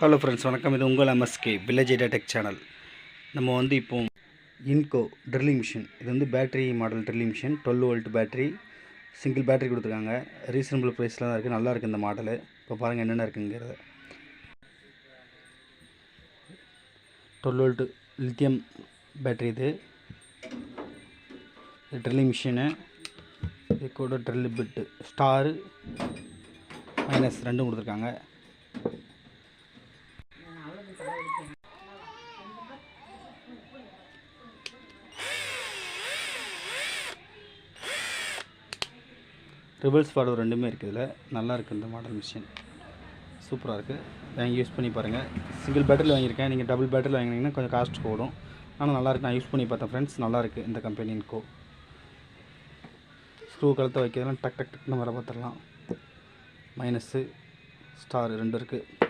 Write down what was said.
Hello friends, வணக்கம். இது உங்கள் MSK village area tech channel. நம்ம இப்போ இன்கோ ட்ரில்லிங் மிஷின், இது battery model drilling machine. 12 volt battery, single battery கொடுத்துருக்காங்க. ரீசனபிள் ப்ரைஸில் தான் இருக்குது. நல்லா இருக்குது இந்த மாடலு. இப்போ பாருங்கள் என்னென்ன இருக்குங்கிறது. 12 வோல்ட் லித்தியம் பேட்டரி. இது ட்ரில்லிங் மிஷினு. இது கூட ட்ரில் பிட்டு ஸ்டாரு மைனஸ் ரெண்டும் கொடுத்துருக்காங்க. ரிவர்ஸ் ஃபார்வர்டு ரெண்டுமே இருக்குது. இதில் நல்லா இருக்குது இந்த மாடல் மிஷின், சூப்பராக இருக்குது. வாங்கி யூஸ் பண்ணி பாருங்கள். சிங்கிள் பேட்டரியில் வாங்கியிருக்கேன். நீங்கள் டபுள் பேட்டரியில் வாங்கினீங்கன்னா கொஞ்சம் காஸ்ட் போடும். ஆனால் நல்லாயிருக்கு. நான் யூஸ் பண்ணி பார்த்தேன் ஃப்ரெண்ட்ஸ், நல்லாயிருக்கு இந்த கம்பெனி இன்கோ. ஸ்க்ரூ கழுத்தை வைக்கிறதுலாம் டக் டக் டக்னு வர பார்த்துடலாம். மைனஸு ஸ்டார் ரெண்டு இருக்குது.